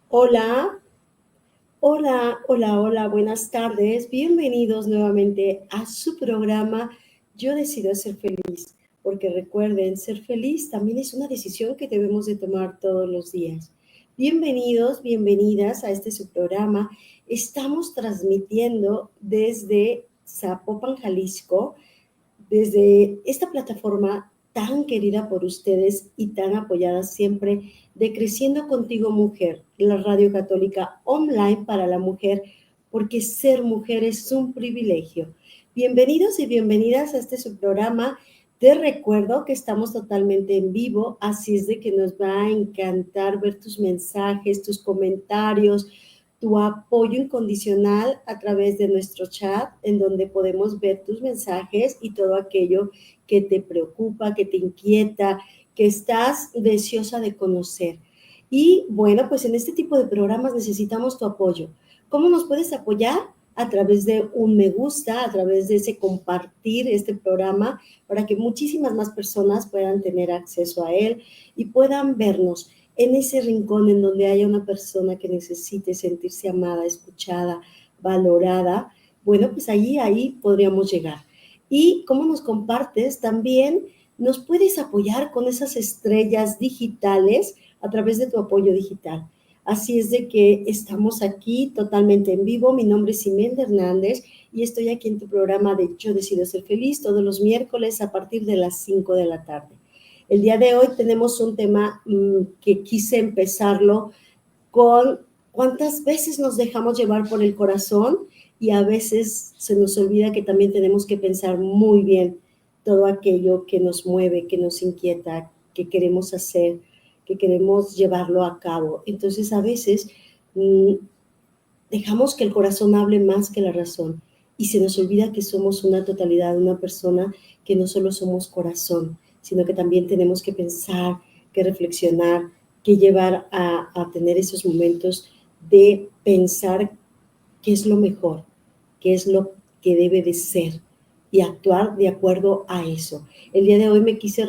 Hola, hola, buenas tardes. Bienvenidos nuevamente a su programa Yo decido ser feliz, porque recuerden, ser feliz también es una decisión que debemos de tomar todos los días. Bienvenidos, bienvenidas a este su programa. Estamos transmitiendo desde Zapopan, Jalisco, desde esta plataforma tan querida por ustedes y tan apoyada siempre de Creciendo Contigo Mujer, la radio católica online para la mujer, porque ser mujer es un privilegio. Bienvenidos y bienvenidas a este su programa. Te recuerdo que estamos totalmente en vivo, así es de que nos va a encantar ver tus mensajes, tus comentarios, tu apoyo incondicional a través de nuestro chat, en donde podemos ver tus mensajes y todo aquello que te preocupa, que te inquieta, que estás deseosa de conocer. Y bueno, pues en este tipo de programas necesitamos tu apoyo. ¿Cómo nos puedes apoyar? A través de un me gusta, a través de ese compartir este programa para que muchísimas más personas puedan tener acceso a él y puedan vernos en ese rincón en donde haya una persona que necesite sentirse amada, escuchada, valorada. Bueno, pues ahí podríamos llegar. Y cómo nos compartes, también nos puedes apoyar con esas estrellas digitales a través de tu apoyo digital. Así es de que estamos aquí totalmente en vivo. Mi nombre es Imelda Hernández y estoy aquí en tu programa de Yo Decido Ser Feliz todos los miércoles a partir de las 5 de la tarde. El día de hoy tenemos un tema que quise empezarlo con cuántas veces nos dejamos llevar por el corazón y a veces se nos olvida que también tenemos que pensar muy bien todo aquello que nos mueve, que nos inquieta, que queremos hacer, que queremos llevarlo a cabo. Entonces a veces dejamos que el corazón hable más que la razón y se nos olvida que somos una totalidad, una persona, que no solo somos corazón, sino que también tenemos que pensar, que reflexionar, que llevar a tener esos momentos de pensar qué es lo mejor, qué es lo que debe de ser y actuar de acuerdo a eso. El día de hoy me quise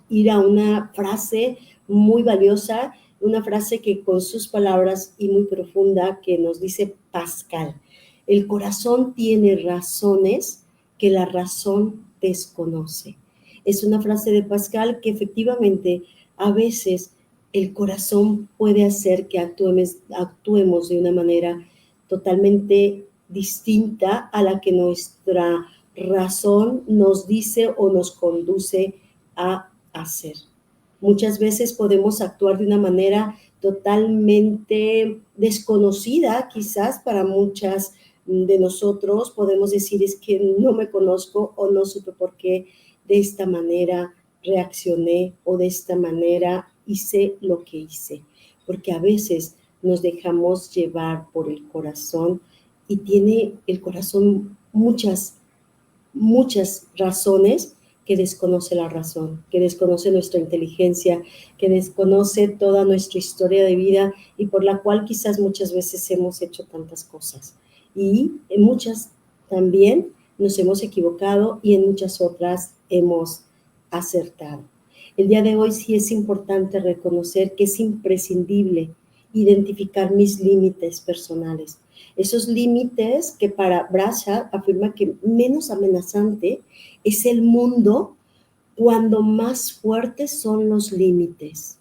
ir a una frase muy valiosa, una frase que con sus palabras y muy profunda que nos dice Pascal. El corazón tiene razones que la razón desconoce. Es una frase de Pascal que efectivamente a veces el corazón puede hacer que actuemos de una manera totalmente distinta a la que nuestra razón nos dice o nos conduce a hacer. Muchas veces podemos actuar de una manera totalmente desconocida, quizás para muchas de nosotros. Podemos decir, es que no me conozco o no supe por qué de esta manera reaccioné o de esta manera hice lo que hice. Porque a veces nos dejamos llevar por el corazón y tiene el corazón muchas razones que desconoce la razón, que desconoce nuestra inteligencia, que desconoce toda nuestra historia de vida y por la cual quizás muchas veces hemos hecho tantas cosas. Y en muchas también nos hemos equivocado y en muchas otras hemos acertado. El día de hoy sí es importante reconocer que es imprescindible identificar mis límites personales. Esos límites que para Brasha afirma que menos amenazante es el mundo cuando más fuertes son los límites,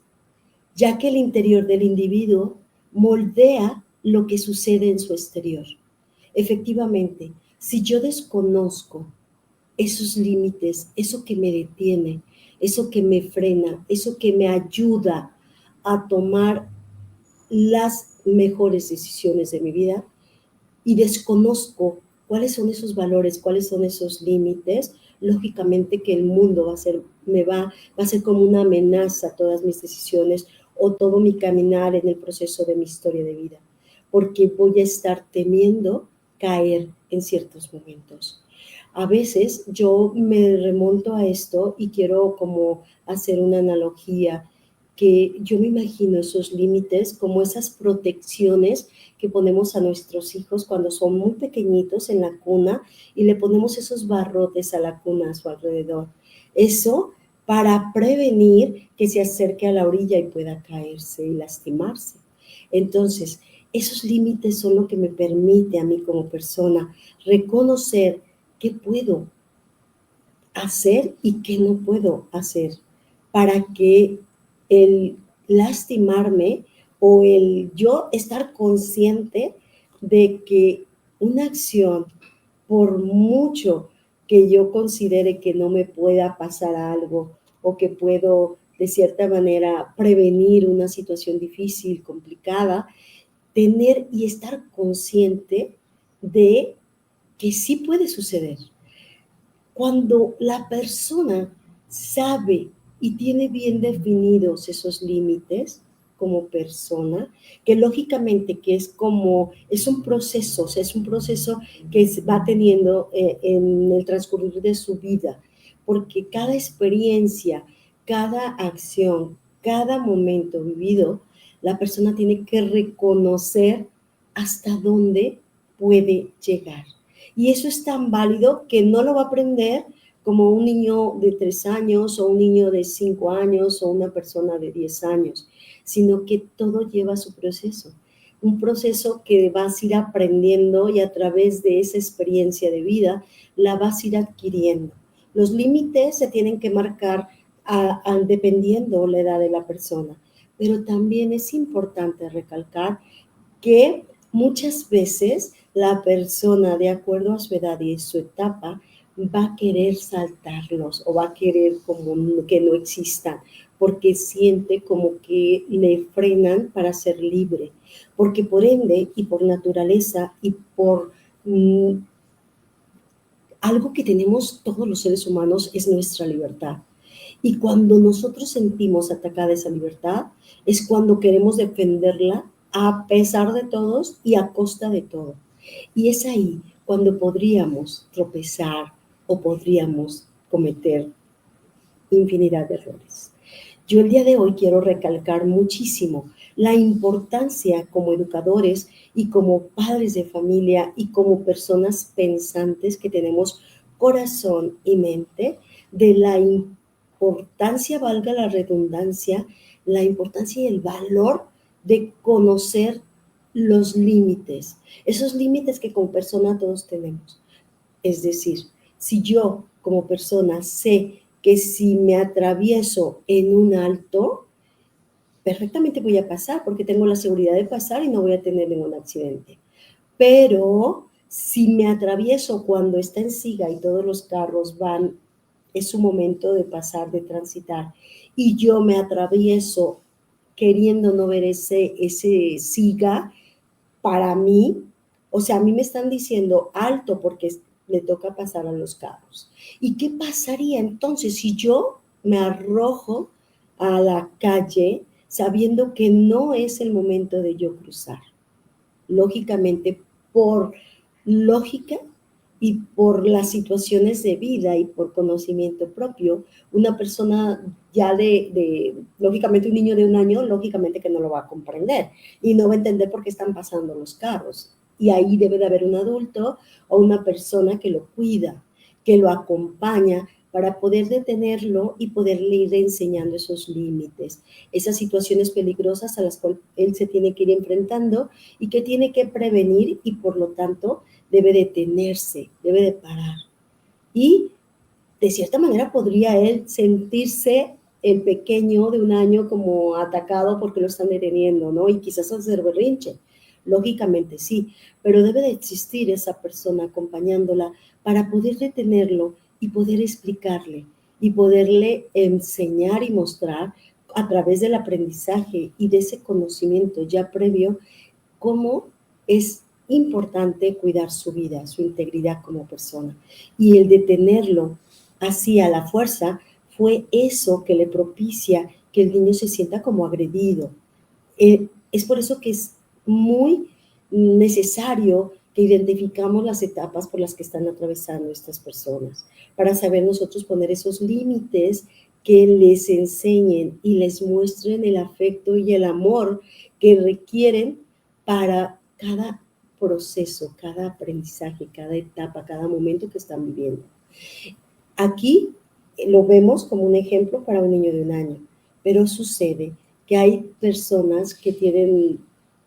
ya que el interior del individuo moldea lo que sucede en su exterior. Efectivamente, si yo desconozco esos límites, eso que me detiene, eso que me frena, eso que me ayuda a tomar las mejores decisiones de mi vida, y desconozco cuáles son esos valores, cuáles son esos límites, lógicamente que el mundo va a ser como una amenaza a todas mis decisiones o todo mi caminar en el proceso de mi historia de vida, porque voy a estar temiendo caer en ciertos momentos. A veces yo me remonto a esto y quiero como hacer una analogía, que yo me imagino esos límites como esas protecciones que ponemos a nuestros hijos cuando son muy pequeñitos en la cuna y le ponemos esos barrotes a la cuna a su alrededor. Eso para prevenir que se acerque a la orilla y pueda caerse y lastimarse. Entonces, esos límites son lo que me permite a mí como persona reconocer qué puedo hacer y qué no puedo hacer para que el lastimarme o el yo estar consciente de que una acción, por mucho que yo considere que no me pueda pasar algo o que puedo de cierta manera prevenir una situación difícil, complicada, tener y estar consciente de que sí puede suceder. Cuando la persona sabe y tiene bien definidos esos límites como persona, que lógicamente que es como, es un proceso, o sea, es un proceso que va teniendo en el transcurrir de su vida, porque cada experiencia, cada acción, cada momento vivido, la persona tiene que reconocer hasta dónde puede llegar. Y eso es tan válido que no lo va a aprender como un niño de 3 años o un niño de 5 años o una persona de 10 años, sino que todo lleva su proceso. Un proceso que vas a ir aprendiendo y a través de esa experiencia de vida la vas a ir adquiriendo. Los límites se tienen que marcar dependiendo la edad de la persona, pero también es importante recalcar que muchas veces la persona, de acuerdo a su edad y su etapa, va a querer saltarlos o va a querer como que no existan, porque siente como que le frenan para ser libre, porque por ende y por naturaleza y por algo que tenemos todos los seres humanos es nuestra libertad. Y cuando nosotros sentimos atacada esa libertad, es cuando queremos defenderla a pesar de todos y a costa de todo. Y es ahí cuando podríamos tropezar o podríamos cometer infinidad de errores. Yo el día de hoy quiero recalcar muchísimo la importancia como educadores y como padres de familia y como personas pensantes que tenemos corazón y mente de la importancia, valga la redundancia, la importancia y el valor de conocer los límites, esos límites que como persona todos tenemos. Es decir, si yo como persona sé que si me atravieso en un alto, perfectamente voy a pasar porque tengo la seguridad de pasar y no voy a tener ningún accidente. Pero si me atravieso cuando está en siga y todos los carros van, es su momento de pasar, de transitar, y yo me atravieso queriendo no ver ese siga, para mí, o sea, a mí me están diciendo alto porque le toca pasar a los carros. ¿Y qué pasaría entonces si yo me arrojo a la calle sabiendo que no es el momento de yo cruzar? Lógicamente, por lógica y por las situaciones de vida y por conocimiento propio, una persona ya lógicamente un niño de 1 año, lógicamente que no lo va a comprender y no va a entender por qué están pasando los carros. Y ahí debe de haber un adulto o una persona que lo cuida, que lo acompaña para poder detenerlo y poderle ir enseñando esos límites, esas situaciones peligrosas a las cuales él se tiene que ir enfrentando y que tiene que prevenir y por lo tanto debe detenerse, debe de parar. Y de cierta manera podría él sentirse el pequeño de 1 año como atacado porque lo están deteniendo, ¿no? Y quizás hacer berrinche. Lógicamente sí, pero debe de existir esa persona acompañándola para poder detenerlo y poder explicarle y poderle enseñar y mostrar a través del aprendizaje y de ese conocimiento ya previo cómo es importante cuidar su vida, su integridad como persona. Y el detenerlo así a la fuerza fue eso que le propicia que el niño se sienta como agredido. Es por eso que es muy necesario que identificamos las etapas por las que están atravesando estas personas, para saber nosotros poner esos límites que les enseñen y les muestren el afecto y el amor que requieren para cada proceso, cada aprendizaje, cada etapa, cada momento que están viviendo. Aquí lo vemos como un ejemplo para un niño de 1 año, pero sucede que hay personas que tienen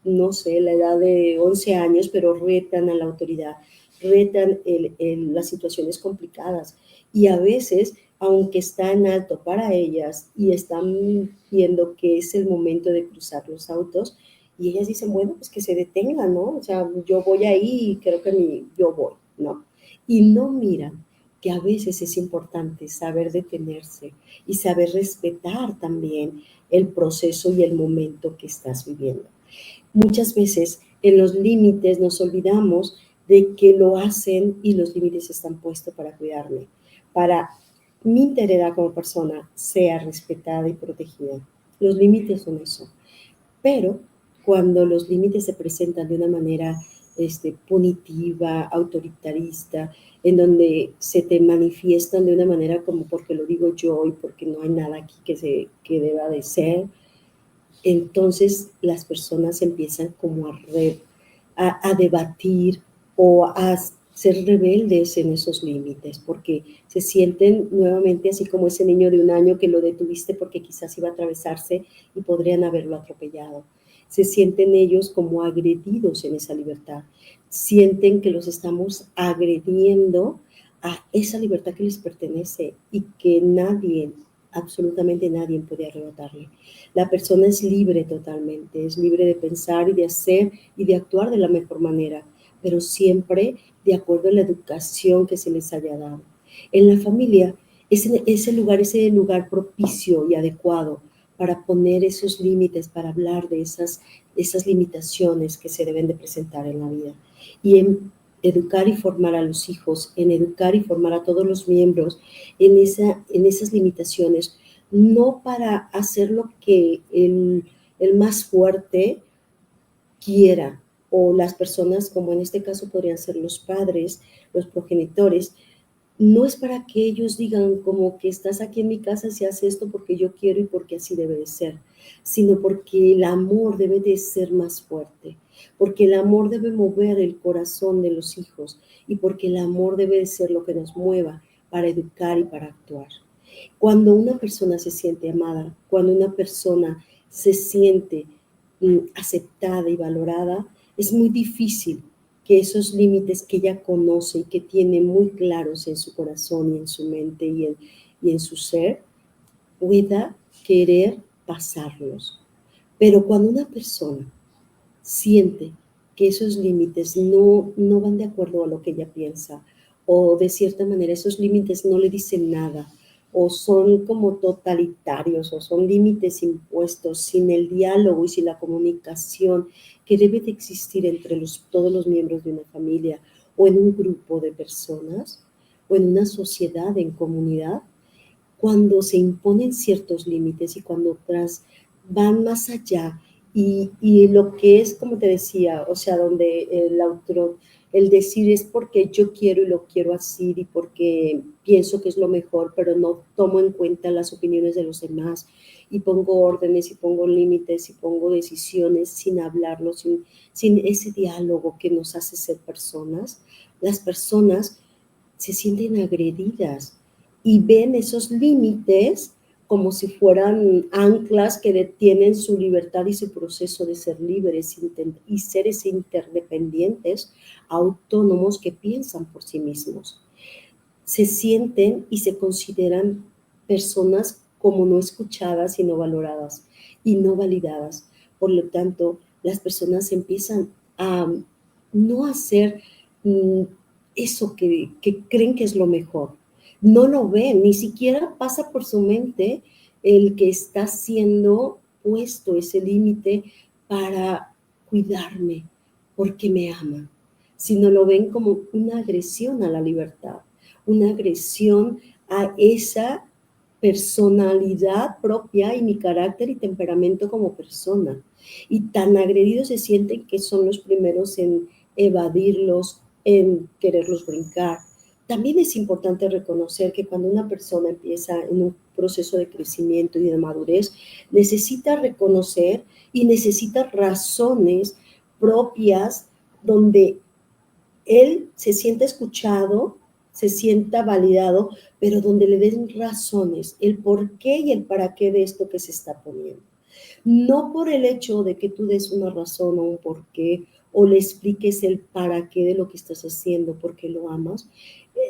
no sé, la edad de 11 años, pero retan a la autoridad, retan las situaciones complicadas. Y a veces, aunque está en alto para ellas y están viendo que es el momento de cruzar los autos, y ellas dicen, bueno, pues que se detengan, ¿no? O sea, yo voy ahí y creo que yo voy, ¿no? Y no miran que a veces es importante saber detenerse y saber respetar también el proceso y el momento que estás viviendo. Muchas veces en los límites nos olvidamos de que lo hacen y los límites están puestos para cuidarme, para mi integridad como persona sea respetada y protegida. Los límites son eso. Pero cuando los límites se presentan de una manera punitiva, autoritarista, en donde se te manifiestan de una manera como porque lo digo yo y porque no hay nada aquí que deba de ser, entonces las personas empiezan como a debatir o a ser rebeldes en esos límites, porque se sienten nuevamente así como ese niño de 1 año que lo detuviste porque quizás iba a atravesarse y podrían haberlo atropellado. Se sienten ellos como agredidos en esa libertad, sienten que los estamos agrediendo a esa libertad que les pertenece y que nadie, absolutamente nadie puede arrebatarle. La persona es libre totalmente, es libre de pensar y de hacer y de actuar de la mejor manera, pero siempre de acuerdo a la educación que se les haya dado. En la familia es ese lugar propicio y adecuado para poner esos límites, para hablar de esas limitaciones que se deben de presentar en la vida. Y en educar y formar a los hijos, en educar y formar a todos los miembros en esas limitaciones, no para hacer lo que el más fuerte quiera, o las personas, como en este caso podrían ser los padres, los progenitores, no es para que ellos digan como que estás aquí en mi casa si haces esto porque yo quiero y porque así debe de ser, sino porque el amor debe de ser más fuerte, porque el amor debe mover el corazón de los hijos y porque el amor debe de ser lo que nos mueva para educar y para actuar. Cuando una persona se siente amada, cuando una persona se siente aceptada y valorada, es muy difícil que esos límites que ella conoce y que tiene muy claros en su corazón y en su mente y en su ser, pueda querer pasarlos. Pero cuando una persona siente que esos límites no van de acuerdo a lo que ella piensa, o de cierta manera esos límites no le dicen nada, o son como totalitarios, o son límites impuestos sin el diálogo y sin la comunicación que debe de existir entre todos los miembros de una familia, o en un grupo de personas, o en una sociedad, en comunidad. Cuando se imponen ciertos límites y cuando otras van más allá y lo que es, como te decía, o sea, donde el decir es porque yo quiero y lo quiero así y porque pienso que es lo mejor, pero no tomo en cuenta las opiniones de los demás y pongo órdenes y pongo límites y pongo decisiones sin hablarlo, sin ese diálogo que nos hace ser personas, las personas se sienten agredidas y ven esos límites como si fueran anclas que detienen su libertad y su proceso de ser libres y seres interdependientes, autónomos que piensan por sí mismos. Se sienten y se consideran personas como no escuchadas y no valoradas y no validadas. Por lo tanto, las personas empiezan a no hacer eso que creen que es lo mejor. No lo ven, ni siquiera pasa por su mente el que está siendo puesto ese límite para cuidarme porque me ama, sino lo ven como una agresión a la libertad, una agresión a esa personalidad propia y mi carácter y temperamento como persona. Y tan agredidos se sienten que son los primeros en evadirlos, en quererlos brincar. También es importante reconocer que cuando una persona empieza en un proceso de crecimiento y de madurez, necesita reconocer y necesita razones propias donde él se sienta escuchado, se sienta validado, pero donde le den razones, el por qué y el para qué de esto que se está poniendo. No por el hecho de que tú des una razón o un porqué o le expliques el para qué de lo que estás haciendo, porque lo amas,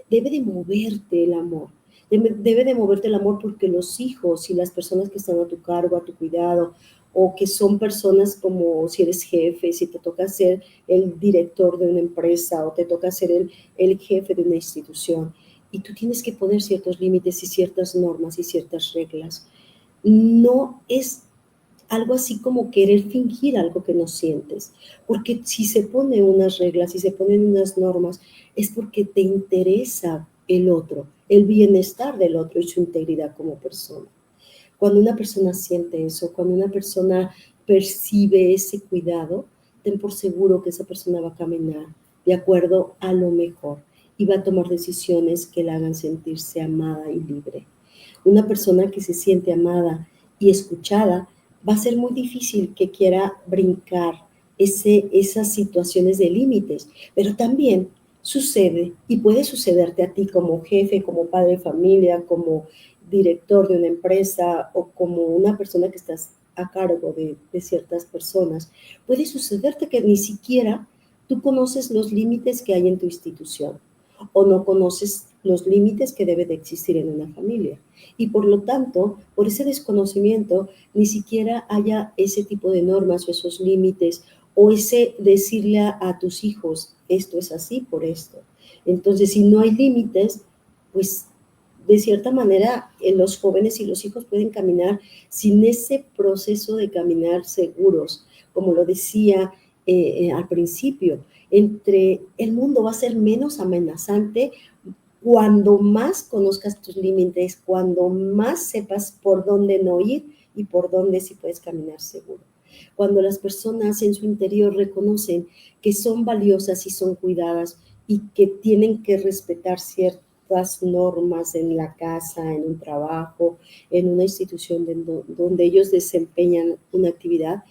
debe de moverte el amor. Debe de moverte el amor porque los hijos y las personas que están a tu cargo, a tu cuidado, o que son personas como si eres jefe, si te toca ser el director de una empresa o te toca ser el jefe de una institución, y tú tienes que poner ciertos límites y ciertas normas y ciertas reglas. No es algo así como querer fingir algo que no sientes, porque si se ponen unas reglas, si se ponen unas normas, es porque te interesa el otro, el bienestar del otro y su integridad como persona. Cuando una persona siente eso, cuando una persona percibe ese cuidado, ten por seguro que esa persona va a caminar de acuerdo a lo mejor y va a tomar decisiones que la hagan sentirse amada y libre. Una persona que se siente amada y escuchada, va a ser muy difícil que quiera brincar esas situaciones de límites, pero también sucede y puede sucederte a ti como jefe, como padre de familia, como director de una empresa o como una persona que estás a cargo de ciertas personas. Puede sucederte que ni siquiera tú conoces los límites que hay en tu institución o no conoces los límites que debe de existir en una familia. Y por lo tanto, por ese desconocimiento, ni siquiera haya ese tipo de normas o esos límites o ese decirle a tus hijos, esto es así por esto. Entonces, si no hay límites, pues de cierta manera los jóvenes y los hijos pueden caminar sin ese proceso de caminar seguros, como lo decía al principio. Entre el mundo va a ser menos amenazante cuando más conozcas tus límites, cuando más sepas por dónde no ir y por dónde sí puedes caminar seguro. Cuando las personas en su interior reconocen que son valiosas y son cuidadas y que tienen que respetar ciertas normas en la casa, en un trabajo, en una institución donde ellos desempeñan una actividad,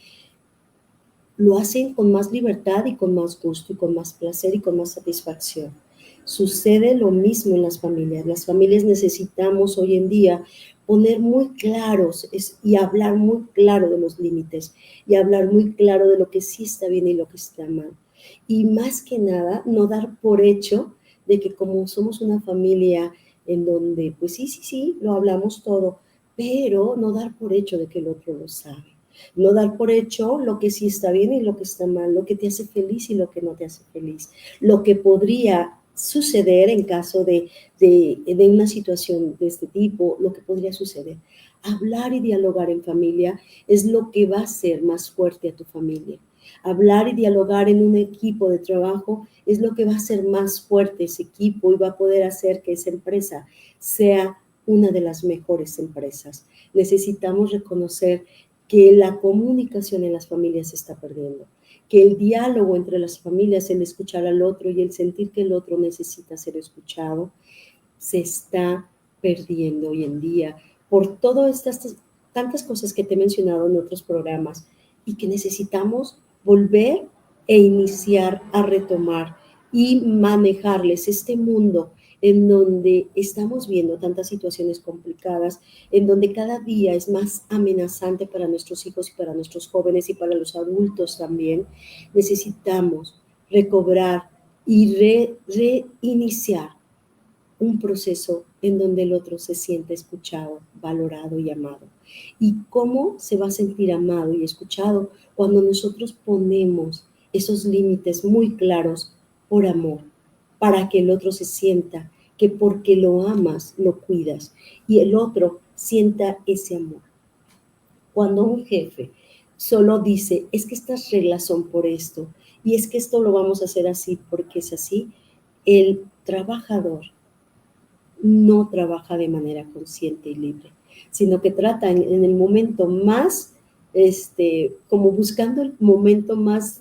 lo hacen con más libertad y con más gusto y con más placer y con más satisfacción. Sucede lo mismo en las familias. Las familias necesitamos hoy en día poner muy claros y hablar muy claro de los límites y hablar muy claro de lo que sí está bien y lo que está mal. Y más que nada, no dar por hecho de que como somos una familia en donde, pues sí, lo hablamos todo, pero no dar por hecho de que el otro lo sabe. No dar por hecho lo que sí está bien y lo que está mal, lo que te hace feliz y lo que no te hace feliz, lo que podría suceder en caso de una situación de este tipo, lo que podría suceder. Hablar y dialogar en familia es lo que va a hacer más fuerte a tu familia. Hablar y dialogar en un equipo de trabajo es lo que va a hacer más fuerte ese equipo y va a poder hacer que esa empresa sea una de las mejores empresas. Necesitamos reconocer que la comunicación en las familias se está perdiendo, que el diálogo entre las familias, el escuchar al otro y el sentir que el otro necesita ser escuchado, se está perdiendo hoy en día por todas estas tantas cosas que te he mencionado en otros programas y que necesitamos volver e iniciar a retomar y manejarles este mundo en donde estamos viendo tantas situaciones complicadas, en donde cada día es más amenazante para nuestros hijos y para nuestros jóvenes y para los adultos también. Necesitamos recobrar y reiniciar un proceso en donde el otro se siente escuchado, valorado y amado. ¿Y cómo se va a sentir amado y escuchado? Cuando nosotros ponemos esos límites muy claros por amor, para que el otro se sienta que porque lo amas, lo cuidas y el otro sienta ese amor. Cuando un jefe solo dice, es que estas reglas son por esto y es que esto lo vamos a hacer así porque es así, el trabajador no trabaja de manera consciente y libre, sino que trata en el momento más, como buscando el momento más,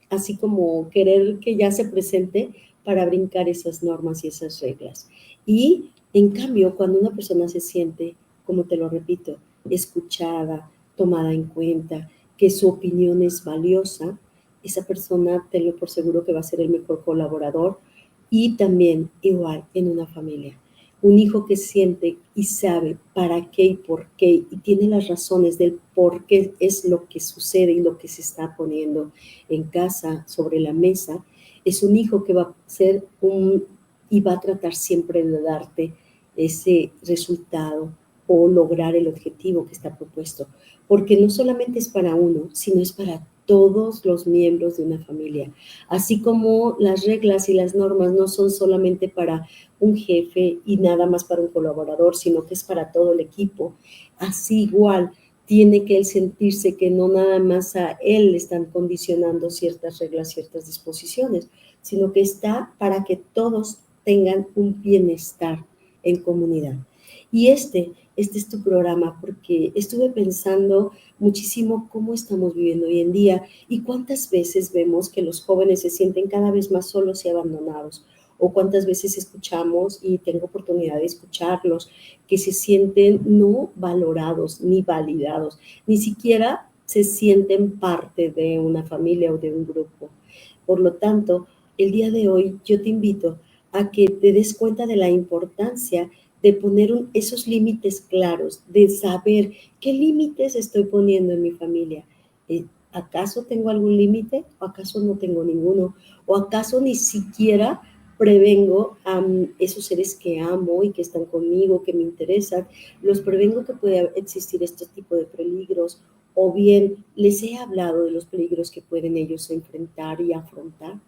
así como querer que ya se presente para brincar esas normas y esas reglas. Y en cambio, cuando una persona se siente, como te lo repito, escuchada, tomada en cuenta, que su opinión es valiosa, esa persona, tenlo por seguro que va a ser el mejor colaborador y también igual en una familia. Un hijo que siente y sabe para qué y por qué y tiene las razones del por qué es lo que sucede y lo que se está poniendo en casa, sobre la mesa, es un hijo que va a ser y va a tratar siempre de darte ese resultado o lograr el objetivo que está propuesto, porque no solamente es para uno, sino es para todos los miembros de una familia. Así como las reglas y las normas no son solamente para un jefe y nada más para un colaborador, sino que es para todo el equipo, así igual tiene que él sentirse que no nada más a él le están condicionando ciertas reglas, ciertas disposiciones, sino que está para que todos tengan un bienestar en comunidad. Y este es tu programa, porque estuve pensando muchísimo cómo estamos viviendo hoy en día y cuántas veces vemos que los jóvenes se sienten cada vez más solos y abandonados, o cuántas veces escuchamos, y tengo oportunidad de escucharlos, que se sienten no valorados ni validados, ni siquiera se sienten parte de una familia o de un grupo. Por lo tanto, el día de hoy yo te invito a que te des cuenta de la importancia de poner esos límites claros, de saber qué límites estoy poniendo en mi familia. ¿Acaso tengo algún límite o acaso no tengo ninguno? ¿O acaso ni siquiera prevengo a esos seres que amo y que están conmigo, que me interesan? Los prevengo que pueda existir este tipo de peligros, o bien les he hablado de los peligros que pueden ellos enfrentar y afrontar.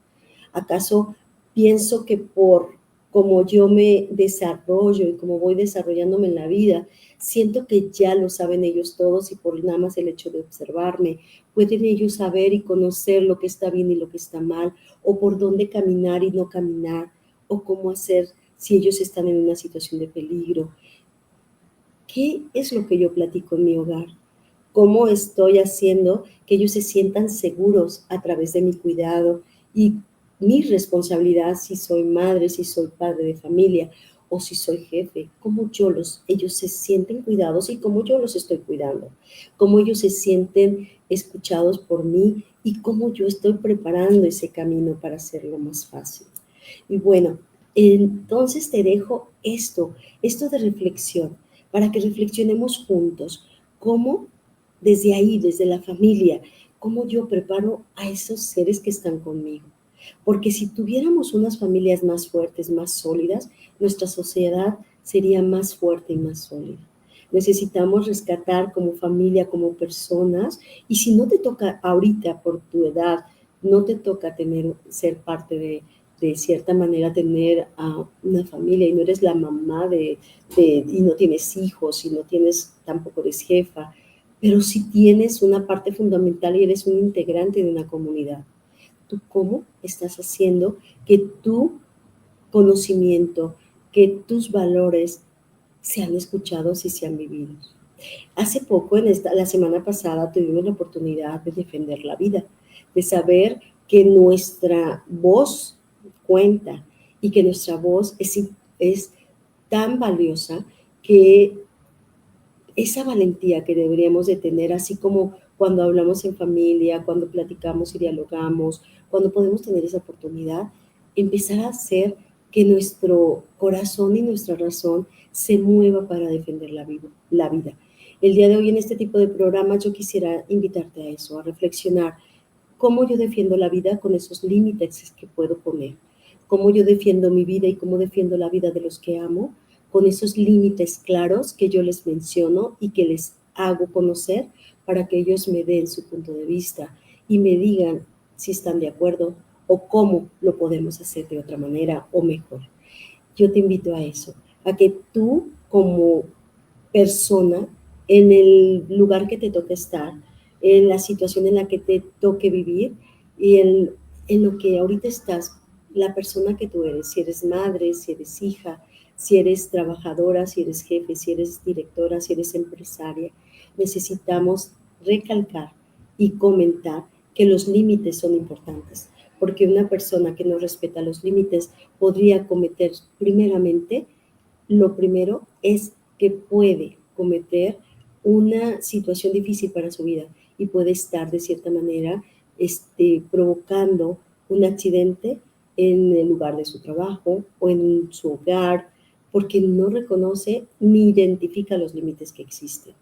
¿Acaso pienso que por como yo me desarrollo y como voy desarrollándome en la vida, siento que ya lo saben ellos todos, y por nada más el hecho de observarme, pueden ellos saber y conocer lo que está bien y lo que está mal, o por dónde caminar y no caminar, o cómo hacer si ellos están en una situación de peligro? ¿Qué es lo que yo platico en mi hogar? ¿Cómo estoy haciendo que ellos se sientan seguros a través de mi cuidado y mi responsabilidad, si soy madre, si soy padre de familia o si soy jefe? ¿Cómo ellos se sienten cuidados y cómo yo los estoy cuidando? ¿Cómo ellos se sienten escuchados por mí y cómo yo estoy preparando ese camino para hacerlo más fácil? Y bueno, entonces te dejo esto de reflexión, para que reflexionemos juntos cómo desde ahí, desde la familia, cómo yo preparo a esos seres que están conmigo. Porque si tuviéramos unas familias más fuertes, más sólidas, nuestra sociedad sería más fuerte y más sólida. Necesitamos rescatar como familia, como personas, y si no te toca ahorita por tu edad, no te toca ser parte de cierta manera, tener a una familia, y no eres la mamá y no tienes hijos, y no tienes, tampoco eres jefa, pero sí tienes una parte fundamental y eres un integrante de una comunidad. ¿Tú cómo estás haciendo que tu conocimiento, que tus valores sean escuchados y sean vividos? Hace poco, la semana pasada, tuvimos la oportunidad de defender la vida, de saber que nuestra voz cuenta y que nuestra voz es tan valiosa, que esa valentía que deberíamos de tener, así como cuando hablamos en familia, cuando platicamos y dialogamos, cuando podemos tener esa oportunidad, empezar a hacer que nuestro corazón y nuestra razón se mueva para defender la vida. El día de hoy, en este tipo de programas, yo quisiera invitarte a eso, a reflexionar cómo yo defiendo la vida con esos límites que puedo poner, cómo yo defiendo mi vida y cómo defiendo la vida de los que amo, con esos límites claros que yo les menciono y que les hago conocer, para que ellos me den su punto de vista y me digan si están de acuerdo o cómo lo podemos hacer de otra manera o mejor. Yo te invito a eso, a que tú, como persona, en el lugar que te toque estar, en la situación en la que te toque vivir y en lo que ahorita estás, la persona que tú eres, si eres madre, si eres hija, si eres trabajadora, si eres jefe, si eres directora, si eres empresaria, necesitamos recalcar y comentar que los límites son importantes, porque una persona que no respeta los límites podría cometer, primeramente, lo primero es que puede cometer una situación difícil para su vida y puede estar de cierta manera provocando un accidente en el lugar de su trabajo o en su hogar, porque no reconoce ni identifica los límites que existen.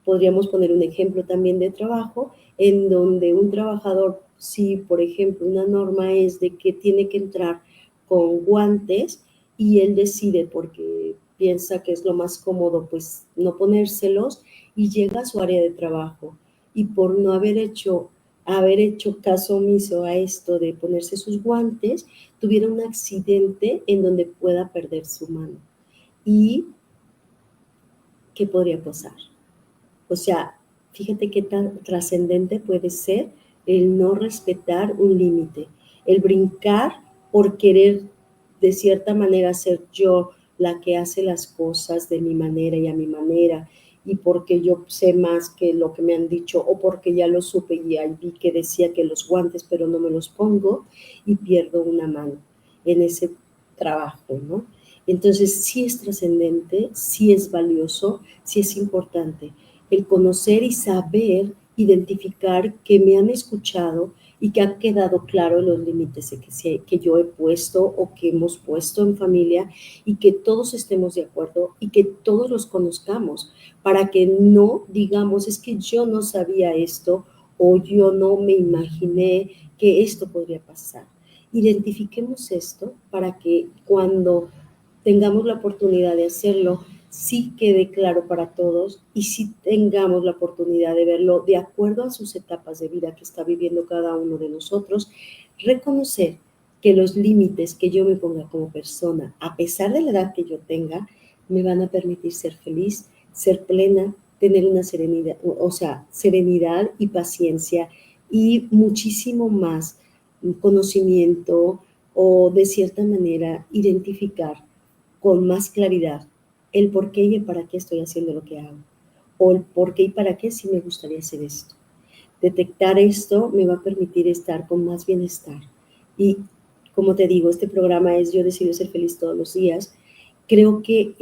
Podríamos poner un ejemplo también de trabajo, en donde un trabajador, si por ejemplo una norma es de que tiene que entrar con guantes y él decide porque piensa que es lo más cómodo, pues no ponérselos y llega a su área de trabajo y por no haber hecho caso omiso a esto de ponerse sus guantes, tuviera un accidente en donde pueda perder su mano. ¿Y qué podría pasar? O sea, fíjate qué tan trascendente puede ser el no respetar un límite, el brincar por querer de cierta manera ser yo la que hace las cosas de mi manera y a mi manera, y porque yo sé más que lo que me han dicho, o porque ya lo supe y ahí vi que decía que los guantes, pero no me los pongo y pierdo una mano en ese trabajo, ¿no? Entonces, sí es trascendente, sí es valioso, sí es importante el conocer y saber identificar que me han escuchado y que han quedado claros los límites que yo he puesto o que hemos puesto en familia y que todos estemos de acuerdo y que todos los conozcamos para que no digamos es que yo no sabía esto o yo no me imaginé que esto podría pasar. Identifiquemos esto para que cuando tengamos la oportunidad de hacerlo, sí quede claro para todos y sí tengamos la oportunidad de verlo de acuerdo a sus etapas de vida que está viviendo cada uno de nosotros, reconocer que los límites que yo me ponga como persona, a pesar de la edad que yo tenga, me van a permitir ser feliz, ser plena, tener una serenidad, o sea, serenidad y paciencia y muchísimo más conocimiento o de cierta manera identificar con más claridad el por qué y el para qué estoy haciendo lo que hago, o el por qué y para qué sí me gustaría hacer esto. Detectar esto me va a permitir estar con más bienestar. Y como te digo, este programa es Yo decido ser feliz todos los días. Creo que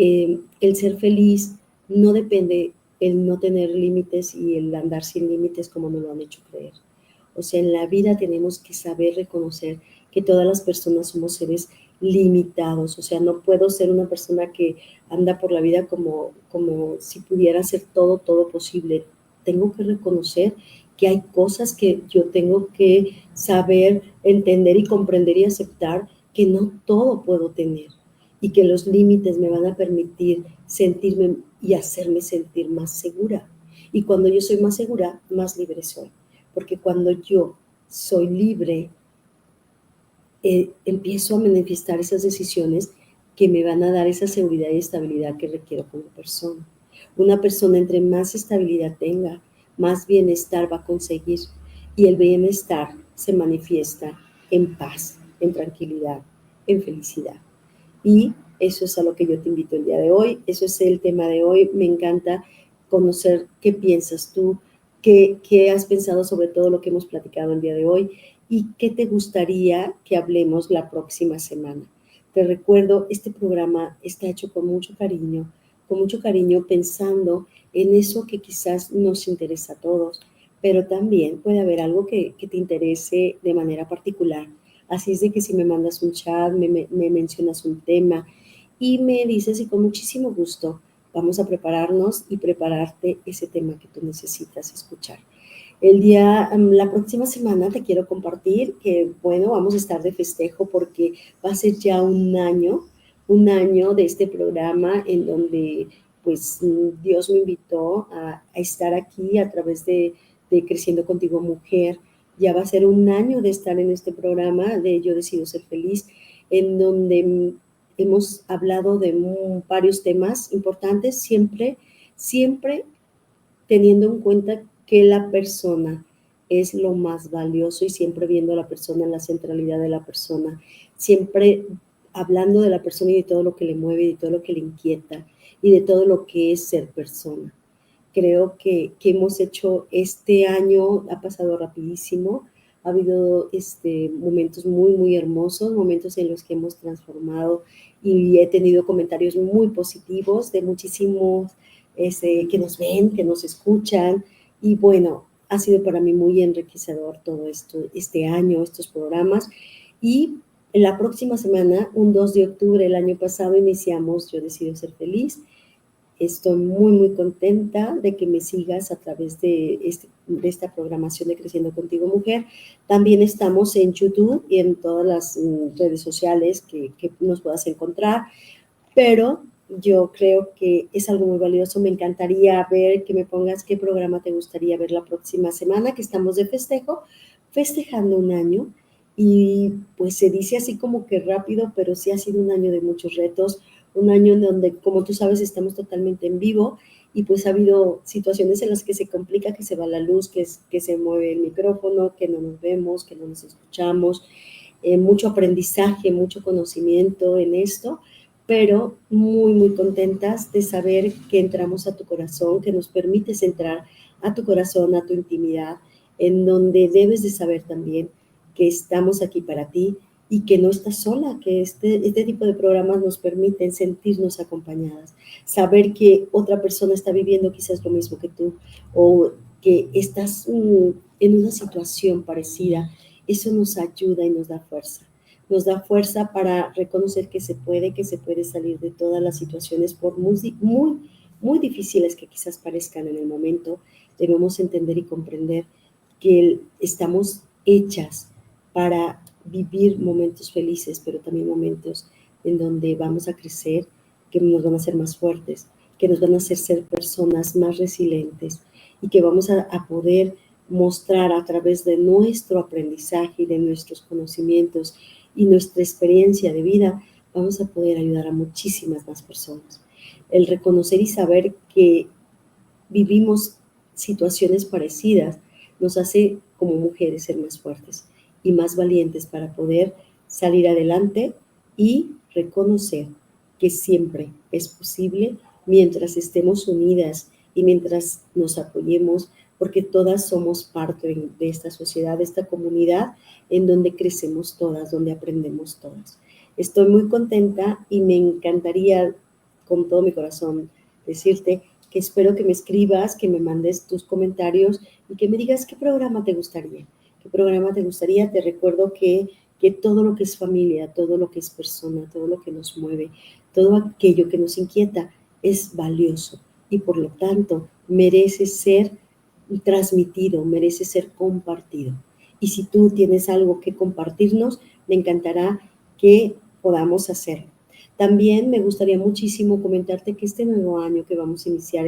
el ser feliz no depende el no tener límites y el andar sin límites como nos lo han hecho creer. O sea, en la vida tenemos que saber reconocer que todas las personas somos seres limitados. O sea, no puedo ser una persona que anda por la vida como si pudiera hacer todo posible. Tengo que reconocer que hay cosas que yo tengo que saber, entender y comprender y aceptar que no todo puedo tener y que los límites me van a permitir sentirme y hacerme sentir más segura. Y cuando yo soy más segura, más libre soy. Porque cuando yo soy libre, empiezo a manifestar esas decisiones que me van a dar esa seguridad y estabilidad que requiero como persona. Una persona entre más estabilidad tenga, más bienestar va a conseguir y el bienestar se manifiesta en paz, en tranquilidad, en felicidad. Y eso es a lo que yo te invito el día de hoy, eso es el tema de hoy. Me encanta conocer qué piensas tú, qué has pensado sobre todo lo que hemos platicado el día de hoy y qué te gustaría que hablemos la próxima semana. Te recuerdo, este programa está hecho con mucho cariño pensando en eso que quizás nos interesa a todos, pero también puede haber algo que te interese de manera particular. Así es de que si me mandas un chat, me mencionas un tema y me dices y con muchísimo gusto vamos a prepararnos y prepararte ese tema que tú necesitas escuchar. La próxima semana te quiero compartir que, bueno, vamos a estar de festejo porque va a ser ya un año de este programa en donde, pues, Dios me invitó a estar aquí a través de Creciendo Contigo Mujer. Ya va a ser un año de estar en este programa de Yo Decido Ser Feliz, en donde hemos hablado de varios temas importantes, siempre teniendo en cuenta que la persona es lo más valioso y siempre viendo a la persona en la centralidad de la persona, siempre hablando de la persona y de todo lo que le mueve, y de todo lo que le inquieta y de todo lo que es ser persona. Creo que hemos hecho este año, ha pasado rapidísimo, ha habido momentos muy hermosos, momentos en los que hemos transformado y he tenido comentarios muy positivos de muchísimos que nos ven, que nos escuchan y bueno, ha sido para mí muy enriquecedor todo esto, este año, estos programas y En la próxima semana, un 2 de octubre del año pasado, iniciamos Yo Decido Ser Feliz. Estoy muy contenta de que me sigas a través de esta programación de Creciendo Contigo Mujer. También estamos en YouTube y en todas las redes sociales que nos puedas encontrar, pero yo creo que es algo muy valioso. Me encantaría ver que me pongas qué programa te gustaría ver la próxima semana, que estamos de festejando un año. Y pues se dice así como que rápido, pero sí ha sido un año de muchos retos, un año en donde, como tú sabes, estamos totalmente en vivo y pues ha habido situaciones en las que se complica, que se va la luz, que se mueve el micrófono, que no nos vemos, que no nos escuchamos, mucho aprendizaje, mucho conocimiento en esto, pero muy contentas de saber que entramos a tu corazón, que nos permites entrar a tu corazón, a tu intimidad, en donde debes de saber también que estamos aquí para ti y que no estás sola, que este tipo de programas nos permiten sentirnos acompañadas, saber que otra persona está viviendo quizás lo mismo que tú o que estás en una situación parecida. Eso nos ayuda y nos da fuerza. Nos da fuerza para reconocer que se puede salir de todas las situaciones, por muy difíciles que quizás parezcan en el momento. Debemos entender y comprender que estamos hechas para vivir momentos felices, pero también momentos en donde vamos a crecer, que nos van a hacer más fuertes, que nos van a hacer ser personas más resilientes y que vamos a poder mostrar a través de nuestro aprendizaje y de nuestros conocimientos y nuestra experiencia de vida, vamos a poder ayudar a muchísimas más personas. El reconocer y saber que vivimos situaciones parecidas nos hace como mujeres ser más fuertes y más valientes para poder salir adelante y reconocer que siempre es posible mientras estemos unidas y mientras nos apoyemos, porque todas somos parte de esta sociedad, de esta comunidad en donde crecemos todas, donde aprendemos todas. Estoy muy contenta y me encantaría con todo mi corazón decirte que espero que me escribas, que me mandes tus comentarios y que me digas qué programa te gustaría. ¿Qué programa te gustaría? Te recuerdo que todo lo que es familia, todo lo que es persona, todo lo que nos mueve, todo aquello que nos inquieta es valioso y por lo tanto merece ser transmitido, merece ser compartido. Y si tú tienes algo que compartirnos, me encantará que podamos hacerlo. También me gustaría muchísimo comentarte que este nuevo año que vamos a iniciar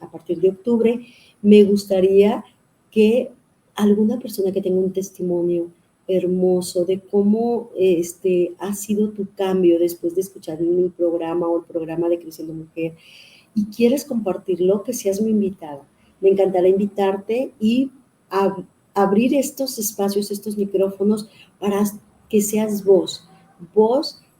a partir de octubre, me gustaría que alguna persona que tenga un testimonio hermoso de cómo ha sido tu cambio después de escuchar mi programa o el programa de Creciendo Mujer y quieres compartirlo, que seas mi invitada. Me encantará invitarte y abrir estos espacios, estos micrófonos para que seas vos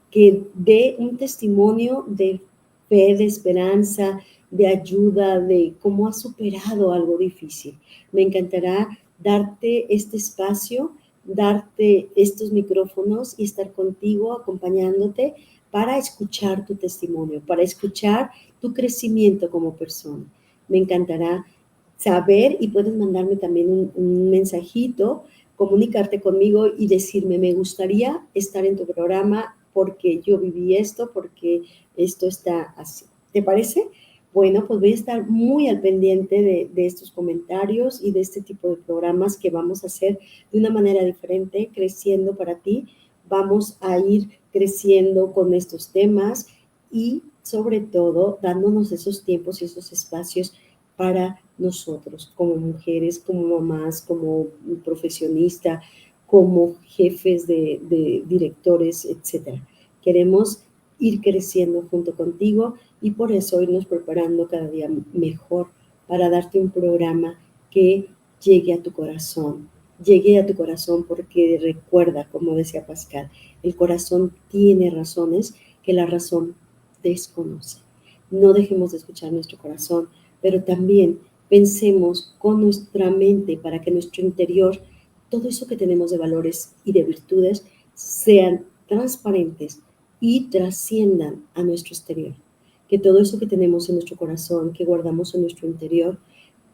que dé un testimonio de fe, de esperanza, de ayuda, de cómo has superado algo difícil. Me encantará darte este espacio, darte estos micrófonos y estar contigo, acompañándote para escuchar tu testimonio, para escuchar tu crecimiento como persona. Me encantará saber y puedes mandarme también un mensajito, comunicarte conmigo y decirme, me gustaría estar en tu programa porque yo viví esto, porque esto está así. ¿Te parece? Bueno, pues voy a estar muy al pendiente de estos comentarios y de este tipo de programas que vamos a hacer de una manera diferente, creciendo para ti. Vamos a ir creciendo con estos temas y sobre todo dándonos esos tiempos y esos espacios para nosotros, como mujeres, como mamás, como profesionistas, como jefes de directores, etc. Queremos ir creciendo junto contigo y por eso irnos preparando cada día mejor para darte un programa que llegue a tu corazón. Llegue a tu corazón porque recuerda, como decía Pascal, el corazón tiene razones que la razón desconoce. No dejemos de escuchar nuestro corazón, pero también pensemos con nuestra mente para que nuestro interior, todo eso que tenemos de valores y de virtudes, sean transparentes y trasciendan a nuestro exterior. Que todo eso que tenemos en nuestro corazón, que guardamos en nuestro interior,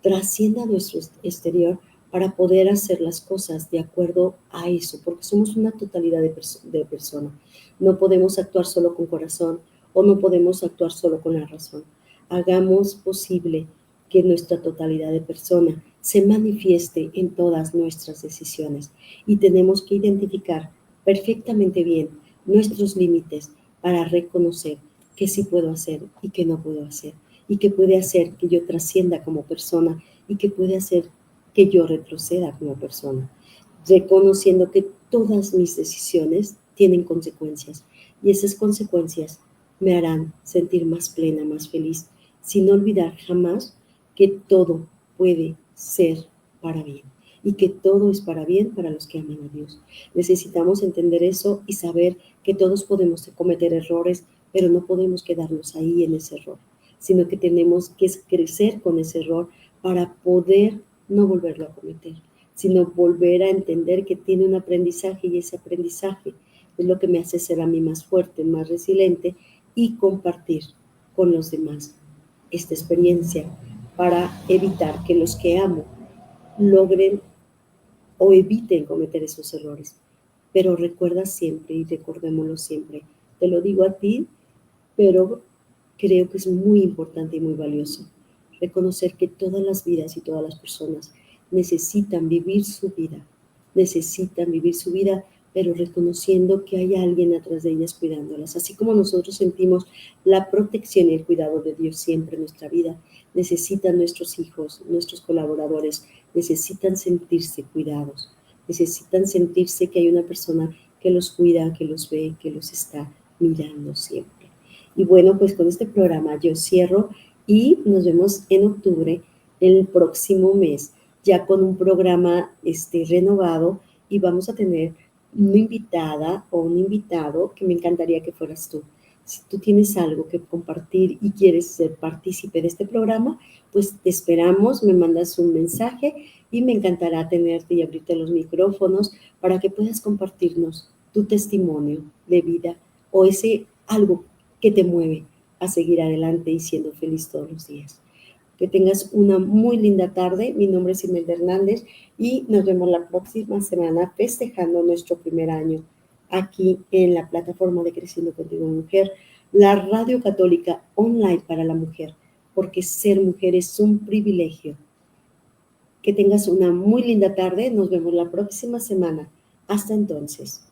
trascienda a nuestro exterior para poder hacer las cosas de acuerdo a eso, porque somos una totalidad de persona. No podemos actuar solo con corazón o no podemos actuar solo con la razón. Hagamos posible que nuestra totalidad de persona se manifieste en todas nuestras decisiones y tenemos que identificar perfectamente bien nuestros límites para reconocer qué sí puedo hacer y qué no puedo hacer, y qué puede hacer que yo trascienda como persona y qué puede hacer que yo retroceda como persona, reconociendo que todas mis decisiones tienen consecuencias y esas consecuencias me harán sentir más plena, más feliz, sin olvidar jamás que todo puede ser para bien y que todo es para bien para los que aman a Dios. Necesitamos entender eso y saber que todos podemos cometer errores, pero no podemos quedarnos ahí en ese error, sino que tenemos que crecer con ese error para poder no volverlo a cometer, sino volver a entender que tiene un aprendizaje y ese aprendizaje es lo que me hace ser a mí más fuerte, más resiliente y compartir con los demás esta experiencia para evitar que los que amo logren o eviten cometer esos errores. Pero recuerda siempre y recordémoslo siempre, te lo digo a ti, pero creo que es muy importante y muy valioso reconocer que todas las vidas y todas las personas necesitan vivir su vida, pero reconociendo que hay alguien atrás de ellas cuidándolas. Así como nosotros sentimos la protección y el cuidado de Dios siempre en nuestra vida, necesitan nuestros hijos, nuestros colaboradores, necesitan sentirse cuidados, necesitan sentirse que hay una persona que los cuida, que los ve, que los está mirando siempre. Y bueno, pues con este programa yo cierro y nos vemos en octubre, el próximo mes, ya con un programa renovado y vamos a tener una invitada o un invitado que me encantaría que fueras tú. Si tú tienes algo que compartir y quieres ser partícipe de este programa, pues te esperamos, me mandas un mensaje y me encantará tenerte y abrirte los micrófonos para que puedas compartirnos tu testimonio de vida o ese algo que te mueve a seguir adelante y siendo feliz todos los días. Que tengas una muy linda tarde. Mi nombre es Imelda Hernández y nos vemos la próxima semana festejando nuestro primer año aquí en la plataforma de Creciendo Contigo Mujer, la radio católica online para la mujer, porque ser mujer es un privilegio. Que tengas una muy linda tarde. Nos vemos la próxima semana. Hasta entonces.